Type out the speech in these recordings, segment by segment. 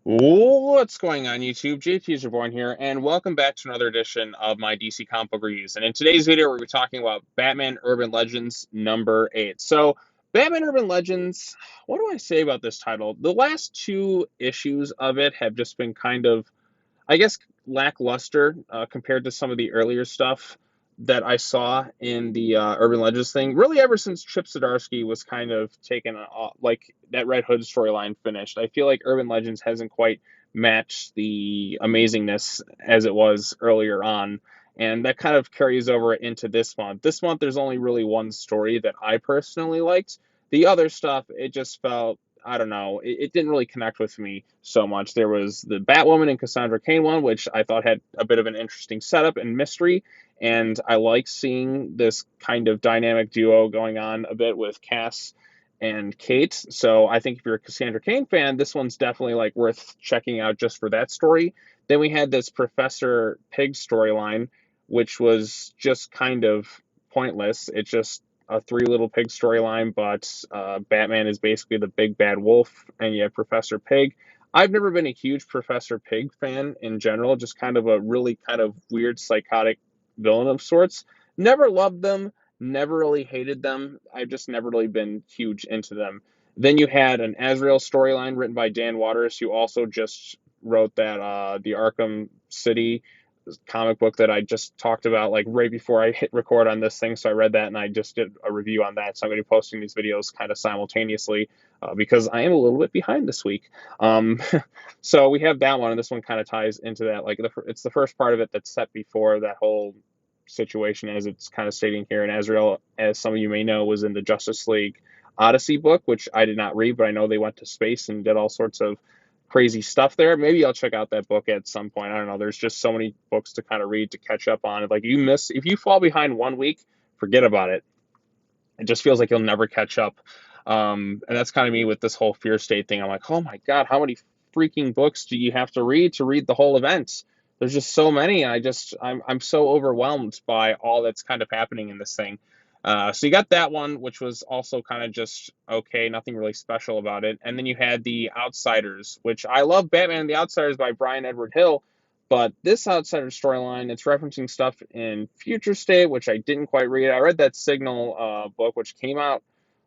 What's going on, YouTube? JT Reborn here, and welcome back to another edition of my DC comic book reviews. And in today's video, we're talking about Batman Urban Legends number 8. So, Batman Urban Legends, what do I say about this title? The last two issues of it have just been kind of, I guess, lackluster compared to some of the earlier stuff that I saw in the Urban Legends thing. Really, ever since Chip Zdarsky was kind of taken, like that Red Hood storyline finished, I feel like Urban Legends hasn't quite matched the amazingness as it was earlier on. And that kind of carries over into this month. This month, there's only really one story that I personally liked. The other stuff, it just felt, I don't know, it didn't really connect with me so much. There was the Batwoman and Cassandra Cain one, which I thought had a bit of an interesting setup and mystery, and I like seeing this kind of dynamic duo going on a bit with Cass and Kate. So I think if you're a Cassandra Cain fan, this one's definitely like worth checking out just for that story. Then we had this Professor Pyg storyline, which was just kind of pointless. It just a Three Little Pig storyline, but Batman is basically the big bad wolf, and you have Professor Pyg. I've never been a huge Professor Pyg fan in general, just kind of a really kind of weird, psychotic villain of sorts. Never loved them, never really hated them. I've just never really been huge into them. Then you had an Azrael storyline written by Dan Waters, who also just wrote that the Arkham City comic book that I just talked about like right before I hit record on this thing. So I read that and I just did a review on that. So I'm going to be posting these videos kind of simultaneously because I am a little bit behind this week. Um, so we have that one, and this one kind of ties into that. Like it's the first part of it that's set before that whole situation, as it's kind of stating here. And Azrael, as some of you may know, was in the Justice League Odyssey book, which I did not read, but I know they went to space and did all sorts of crazy stuff there. Maybe I'll check out that book at some point. I don't know. There's just so many books to kind of read to catch up on. Like if you fall behind one week, forget about it. It just feels like you'll never catch up. And that's kind of me with this whole fear state thing. I'm like, oh my God, how many freaking books do you have to read the whole event? There's just so many. And I'm so overwhelmed by all that's kind of happening in this thing. So you got that one, which was also kind of just okay, nothing really special about it. And then you had the Outsiders, which I love Batman and the Outsiders by Brian Edward Hill. But this Outsider storyline, it's referencing stuff in Future State, which I didn't quite read. I read that Signal book, which came out,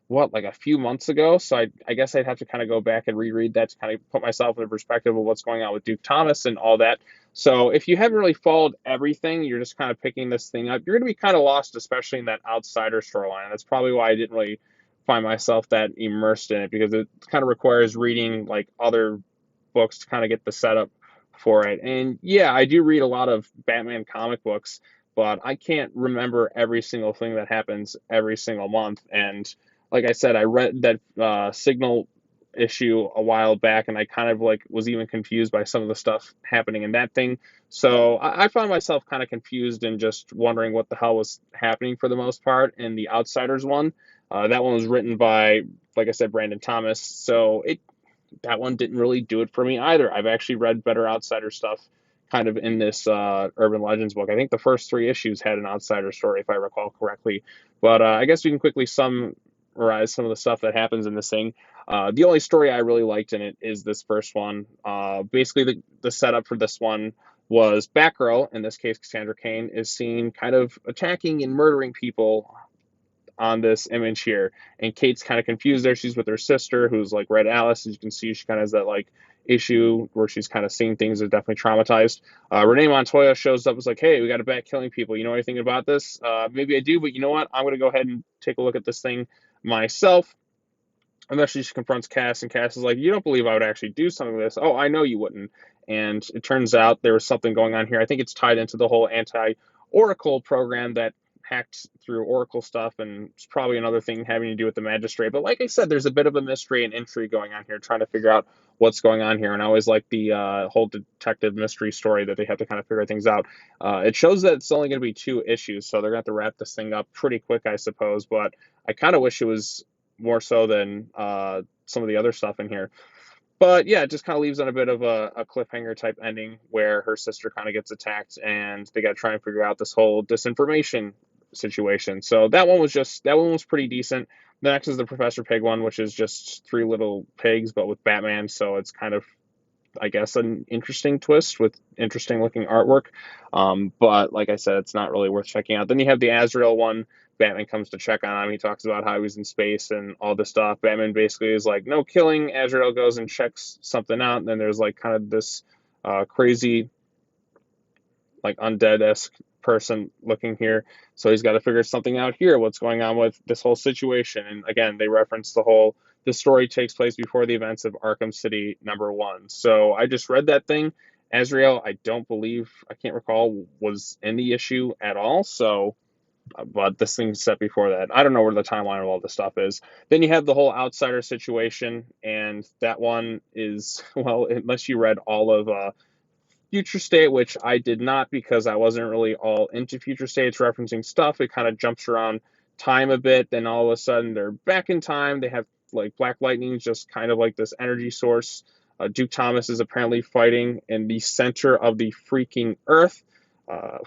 what, like a few months ago? So I guess I'd have to kind of go back and reread that to kind of put myself in a perspective of what's going on with Duke Thomas and all that. So if you haven't really followed everything, you're just kind of picking this thing up, you're going to be kind of lost, especially in that Outsider storyline. That's probably why I didn't really find myself that immersed in it, because it kind of requires reading like other books to kind of get the setup for it. And yeah, I do read a lot of Batman comic books, but I can't remember every single thing that happens every single month. And like I said, I read that Signal issue a while back, and I kind of like was even confused by some of the stuff happening in that thing. So I found myself kind of confused and just wondering what the hell was happening for the most part in the Outsiders one. That one was written by, like I said, Brandon Thomas. So that one didn't really do it for me either. I've actually read better Outsider stuff kind of in this Urban Legends book. I think the first three issues had an Outsider story, if I recall correctly. But I guess we can quickly summarize some of the stuff that happens in this thing. The only story I really liked in it is this first one. Basically, the setup for this one was Batgirl, in this case Cassandra Cain, is seen kind of attacking and murdering people on this image here. And Kate's kind of confused there. She's with her sister, who's like Red Alice. As you can see, she kind of has that like issue where she's kind of seeing things that are definitely traumatized. Renee Montoya shows up, was like, hey, we got a bat killing people. You know anything about this? Maybe I do, but you know what? I'm going to go ahead and take a look at this thing myself. And then she confronts Cass, and Cass is like, you don't believe I would actually do something like this? Oh, I know you wouldn't. And it turns out there was something going on here. I think it's tied into the whole anti-Oracle program that hacked through Oracle stuff, and it's probably another thing having to do with the magistrate. But like I said, there's a bit of a mystery and intrigue going on here, trying to figure out what's going on here. And I always like the whole detective mystery story that they have to kind of figure things out. It shows that it's only going to be 2 issues, so they're going to have to wrap this thing up pretty quick, I suppose. But I kind of wish it was more so than some of the other stuff in here. But yeah, it just kind of leaves on a bit of a cliffhanger type ending where her sister kind of gets attacked, and they got to try and figure out this whole disinformation situation. So that one was pretty decent. The next is the Professor Pyg one, which is just Three Little Pigs but with Batman. So it's kind of I guess, an interesting twist with interesting looking artwork. But like I said, it's not really worth checking out. Then you have the Azrael one. Batman comes to check on him. He talks about how he was in space and all this stuff. Batman basically is like, no killing. Azrael goes and checks something out. And then there's like kind of this crazy, like undead-esque person looking here. So he's got to figure something out here. What's going on with this whole situation? And again, they reference the story takes place before the events of Arkham City #1. So I just read that thing. Azrael, I don't believe, I can't recall, was in the issue at all. So, but this thing's set before that. I don't know where the timeline of all this stuff is. Then you have the whole outsider situation, and that one is, well, unless you read all of Future State, which I did not because I wasn't really all into Future State. It's referencing stuff. It kind of jumps around time a bit. Then all of a sudden they're back in time. They have like Black Lightning is just kind of like this energy source. Duke Thomas is apparently fighting in the center of the freaking Earth. Uh,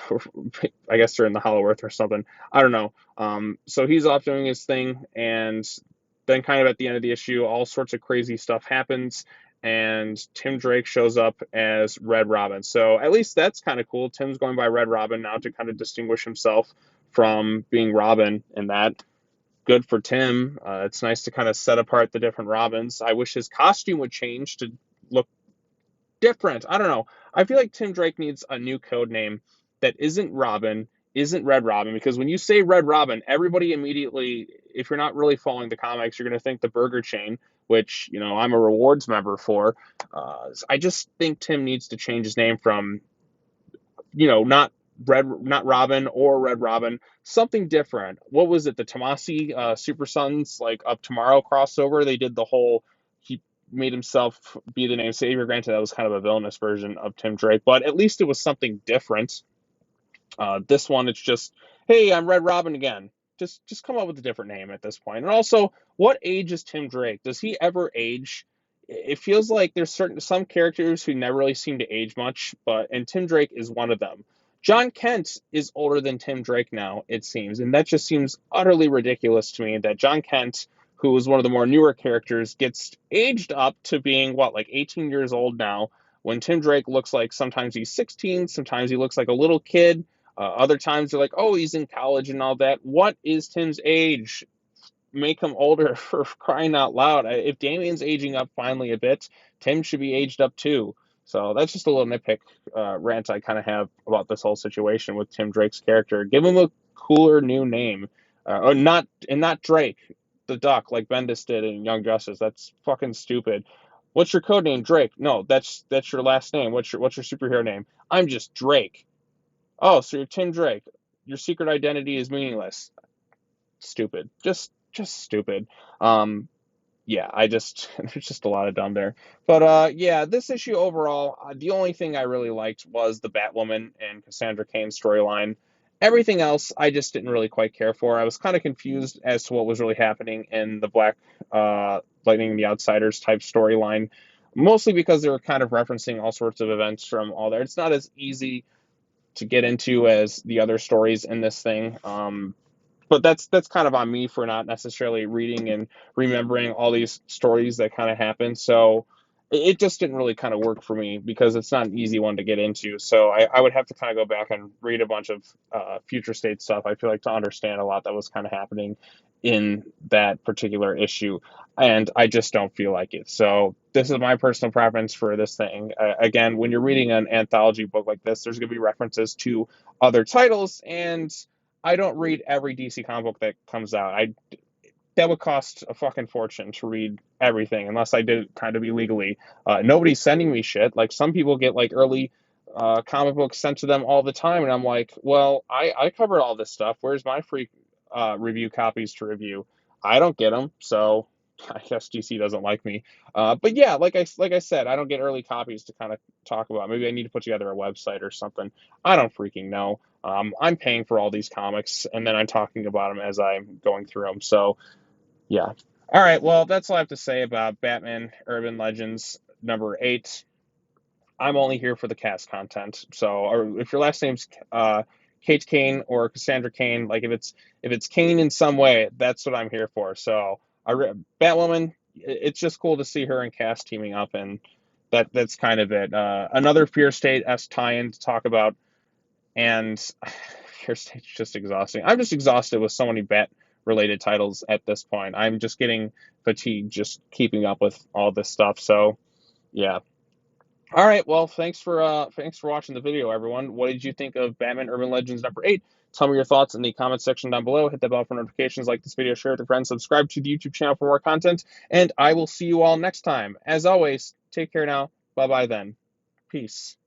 I guess they're in the Hollow Earth or something. I don't know. So he's off doing his thing, and then kind of at the end of the issue, all sorts of crazy stuff happens, and Tim Drake shows up as Red Robin. So at least that's kind of cool. Tim's going by Red Robin now to kind of distinguish himself from being Robin, and that good for Tim. It's nice to kind of set apart the different Robins. I wish his costume would change to look different. I don't know. I feel like Tim Drake needs a new code name that isn't Robin, isn't Red Robin, because when you say Red Robin, everybody immediately, if you're not really following the comics, you're going to think the burger chain, which, you know, I'm a rewards member for. I just think Tim needs to change his name from, you know, not Robin or Red Robin, something different. What was it? The Tomasi Super Sons like Up Tomorrow crossover. They did the whole he made himself be the name Savior. Granted, that was kind of a villainous version of Tim Drake, but at least it was something different. This one, it's just, hey, I'm Red Robin again. Just come up with a different name at this point. And also, what age is Tim Drake? Does he ever age? It feels like there's some characters who never really seem to age much, and Tim Drake is one of them. John Kent is older than Tim Drake now, it seems, and that just seems utterly ridiculous to me that John Kent, who is one of the more newer characters, gets aged up to being what, like 18 years old now, when Tim Drake looks like sometimes he's 16, sometimes he looks like a little kid. Other times they're like, oh, he's in college and all that. What is Tim's age? Make him older for crying out loud. If Damian's aging up finally a bit, Tim should be aged up too. So that's just a little nitpick rant I kind of have about this whole situation with Tim Drake's character. Give him a cooler new name, or not Drake, the Duck, like Bendis did in Young Justice. That's fucking stupid. What's your code name, Drake? No, that's your last name. What's your superhero name? I'm just Drake. Oh, so you're Tim Drake. Your secret identity is meaningless. Stupid. Just stupid. Yeah, there's just a lot of dumb there. But yeah, this issue overall, the only thing I really liked was the Batwoman and Cassandra Cain storyline. Everything else, I just didn't really quite care for. I was kind of confused as to what was really happening in the Black Lightning and the Outsiders type storyline, mostly because they were kind of referencing all sorts of events from all there. It's not as easy to get into as the other stories in this thing. But that's kind of on me for not necessarily reading and remembering all these stories that kind of happen. So it just didn't really kind of work for me because it's not an easy one to get into. So I would have to kind of go back and read a bunch of future state stuff, I feel like, to understand a lot that was kind of happening in that particular issue. And I just don't feel like it. So this is my personal preference for this thing. Again, when you're reading an anthology book like this, there's going to be references to other titles, and I don't read every DC comic book that comes out. That would cost a fucking fortune to read everything unless I did it kind of illegally. Nobody's sending me shit. Like some people get like early comic books sent to them all the time, and I'm like, well, I covered all this stuff. Where's my free review copies to review? I don't get them, so I guess DC doesn't like me. But yeah, like I said, I don't get early copies to kind of talk about. Maybe I need to put together a website or something. I don't freaking know. I'm paying for all these comics, and then I'm talking about them as I'm going through them. So yeah. All right. Well, that's all I have to say about Batman Urban Legends #8. I'm only here for the cast content. So, or if your last name's Kate Kane or Cassandra Cain, like if it's Kane in some way, that's what I'm here for. So, Batwoman, it's just cool to see her and Cass teaming up, and that's kind of it. Another Fear State-esque tie-in to talk about, and Fear State's just exhausting. I'm just exhausted with so many Bat-related titles at this point. I'm just getting fatigued just keeping up with all this stuff. So, yeah. All right, well, thanks for watching the video, everyone. What did you think of Batman Urban Legends number 8? Tell me your thoughts in the comment section down below. Hit that bell for notifications, like this video, share it with your friends, subscribe to the YouTube channel for more content, and I will see you all next time. As always, take care now. Bye-bye then. Peace.